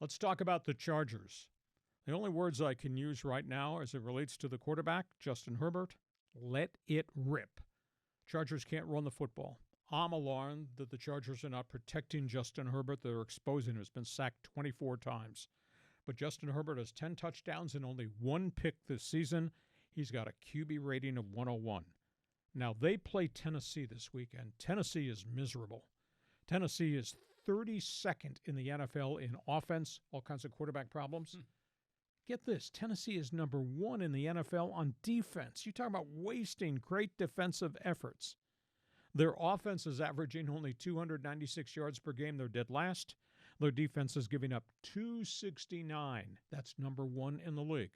Let's talk about the Chargers. The only words I can use right now as it relates to the quarterback, Justin Herbert, let it rip. Chargers can't run the football. I'm alarmed that the Chargers are not protecting Justin Herbert. They're exposing him. He's been sacked 24 times. But Justin Herbert has 10 touchdowns and only one pick this season. He's got a QB rating of 101. Now, they play Tennessee this weekend. Tennessee is miserable. Tennessee is 32nd in the NFL in offense, all kinds of quarterback problems. Get this, Tennessee is number 1 in the NFL on defense. You talk about wasting great defensive efforts. Their offense is averaging only 296 yards per game. They're dead last. Their defense is giving up 269. That's number 1 in the league.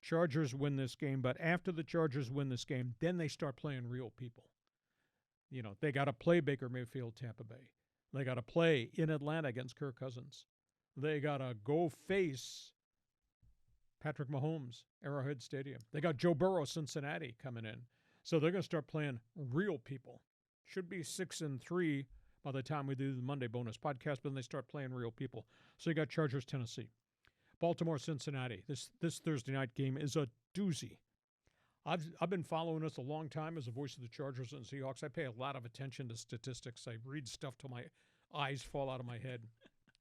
Chargers win this game, but after the Chargers win this game, then they start playing real people. You know, they got to play Baker Mayfield, Tampa Bay. They got to play in Atlanta against Kirk Cousins. They got to go face Patrick Mahomes, Arrowhead Stadium. They got Joe Burrow, Cincinnati, coming in. So they're going to start playing real people. Should be 6-3 by the time we do the Monday bonus podcast, but then they start playing real people. So you got Chargers, Tennessee. Baltimore, Cincinnati. This Thursday night game is a doozy. I've been following this a long time as a voice of the Chargers and Seahawks. I pay a lot of attention to statistics. I read stuff till my eyes fall out of my head.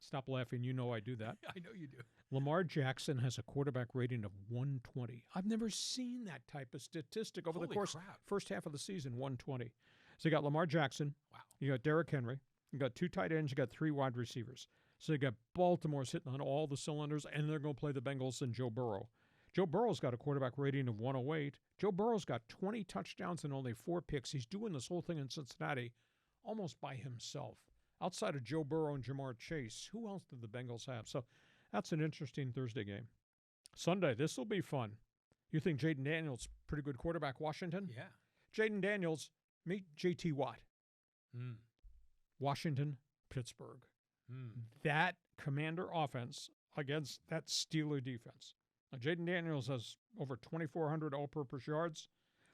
Stop laughing. You know I do that. I know you do. Lamar Jackson has a quarterback rating of 120. I've never seen that type of statistic over the course first half of the season, 120. So you got Lamar Jackson. Wow. You got Derrick Henry. You got 2 tight ends. You got 3 wide receivers. So you got Baltimore sitting on all the cylinders, and they're going to play the Bengals and Joe Burrow. Joe Burrow's got a quarterback rating of 108. Joe Burrow's got 20 touchdowns and only 4 picks. He's doing this whole thing in Cincinnati almost by himself. Outside of Joe Burrow and Jamar Chase, who else did the Bengals have? So that's an interesting Thursday game. Sunday, this will be fun. You think Jaden Daniels, pretty good quarterback, Washington? Yeah. Jaden Daniels, meet J.T. Watt. Washington, Pittsburgh. That Commander offense against that Steeler defense. Now, Jaden Daniels has over 2,400 all-purpose yards.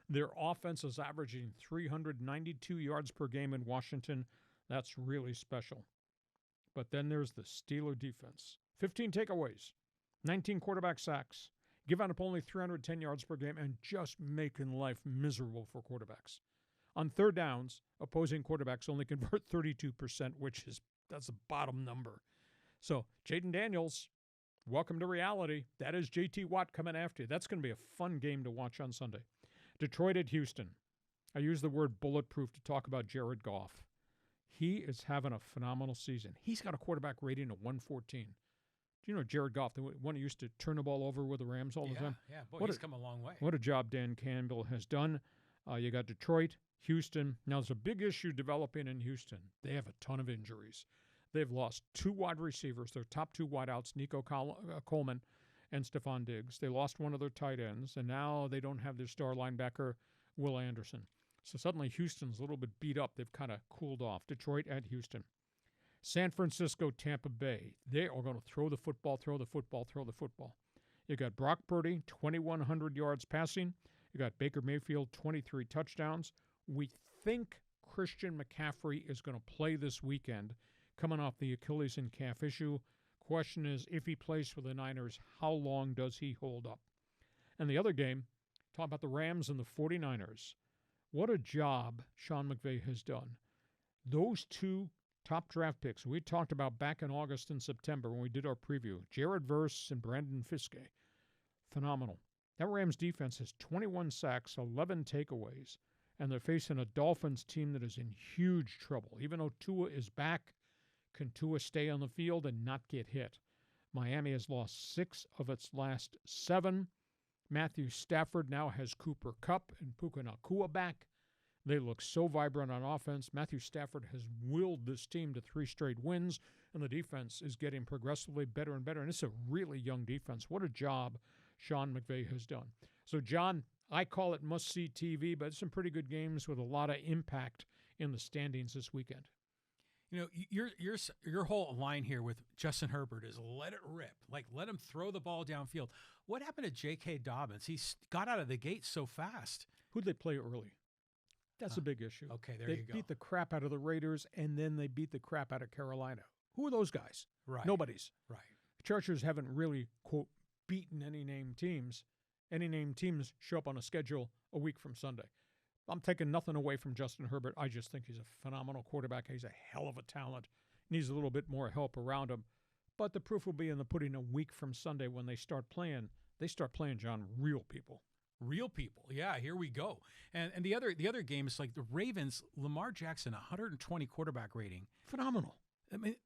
Their offense is averaging 392 yards per game in Washington. That's really special. But then there's the Steeler defense. 15 takeaways, 19 quarterback sacks, giving up only 310 yards per game, and just making life miserable for quarterbacks. On third downs, opposing quarterbacks only convert 32%, that's the bottom number. So, Jaden Daniels, welcome to reality. That is J.T. Watt coming after you. That's going to be a fun game to watch on Sunday. Detroit at Houston. I use the word bulletproof to talk about Jared Goff. He is having a phenomenal season. He's got a quarterback rating of 114. Do you know Jared Goff, the one who used to turn the ball over with the Rams all the time? Yeah, boy, he's come a long way. What a job Dan Campbell has done. You got Detroit, Houston. Now, there's a big issue developing in Houston. They have a ton of injuries. They've lost 2 wide receivers, their top 2 wideouts, Nico Coleman and Stephon Diggs. They lost one of their tight ends, and now they don't have their star linebacker, Will Anderson. So suddenly Houston's a little bit beat up. They've kind of cooled off. Detroit at Houston. San Francisco, Tampa Bay. They are going to throw the football. You got Brock Purdy, 2,100 yards passing. You got Baker Mayfield, 23 touchdowns. We think Christian McCaffrey is going to play this weekend, coming off the Achilles and calf issue. Question is, if he plays for the Niners, how long does he hold up? And the other game, talk about the Rams and the 49ers. What a job Sean McVay has done. Those 2 top draft picks we talked about back in August and September when we did our preview, Jared Verse and Brandon Fiske, phenomenal. That Rams defense has 21 sacks, 11 takeaways, and they're facing a Dolphins team that is in huge trouble. Even though Tua is back, can Tua stay on the field and not get hit? Miami has lost 6 of its last 7. Matthew Stafford now has Cooper Kupp and Puka Nacua back. They look so vibrant on offense. Matthew Stafford has willed this team to 3 straight wins, and the defense is getting progressively better and better. And it's a really young defense. What a job Sean McVay has done. So, John, I call it must-see TV, but it's some pretty good games with a lot of impact in the standings this weekend. You know, your whole line here with Justin Herbert is let it rip. Like, let him throw the ball downfield. What happened to J.K. Dobbins? He got out of the gate so fast. Who'd they play early? That's a big issue. Okay, there you go. They beat the crap out of the Raiders, and then they beat the crap out of Carolina. Who are those guys? Right. Nobody's. Right. Chargers haven't really, quote, beaten any named teams. Any named teams show up on a schedule a week from Sunday. I'm taking nothing away from Justin Herbert. I just think he's a phenomenal quarterback. He's a hell of a talent. Needs a little bit more help around him. But the proof will be in the pudding a week from Sunday when they start playing. They start playing, John, real people. Real people. Yeah, here we go. And the other games, like the Ravens, Lamar Jackson, 120 quarterback rating. Phenomenal. I mean,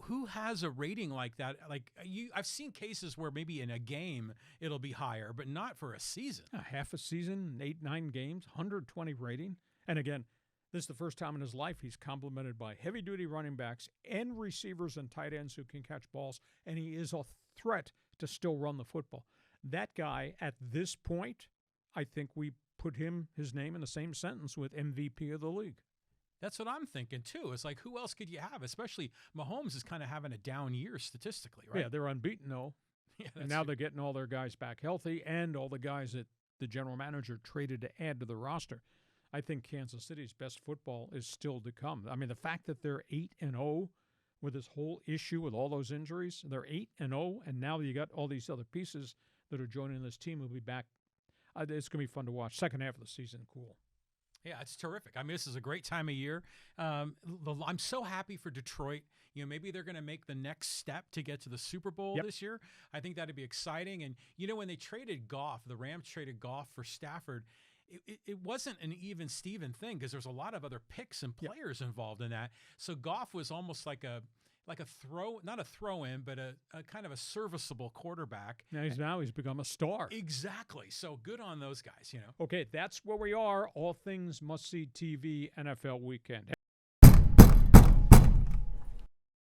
who has a rating like that? Like I've seen cases where maybe in a game it'll be higher, but not for a season. Half a season, 8-9 games, 120 rating. And again, this is the first time in his life he's complimented by heavy-duty running backs and receivers and tight ends who can catch balls, and he is a threat to still run the football. That guy, at this point, I think we put his name in the same sentence with MVP of the league. That's what I'm thinking, too. It's like, who else could you have? Especially Mahomes is kind of having a down year statistically, right? Yeah, they're unbeaten, though. Yeah, and now they're getting all their guys back healthy and all the guys that the general manager traded to add to the roster. I think Kansas City's best football is still to come. I mean, the fact that they're 8-0 with this whole issue with all those injuries, they're 8-0, and now you got all these other pieces that are joining this team who'll be back. It's going to be fun to watch. Second half of the season, cool. Yeah, it's terrific. I mean, this is a great time of year. I'm so happy for Detroit. You know, maybe they're going to make the next step to get to the Super Bowl this year. I think that'd be exciting. And, you know, when they traded Goff, the Rams traded Goff for Stafford, it wasn't an even Steven thing because there's a lot of other picks and players involved in that. So Goff was almost like a not a throw-in, but a kind of a serviceable quarterback. Now he's become a star. Exactly. So good on those guys, you know. Okay, that's where we are. All things must-see TV NFL weekend.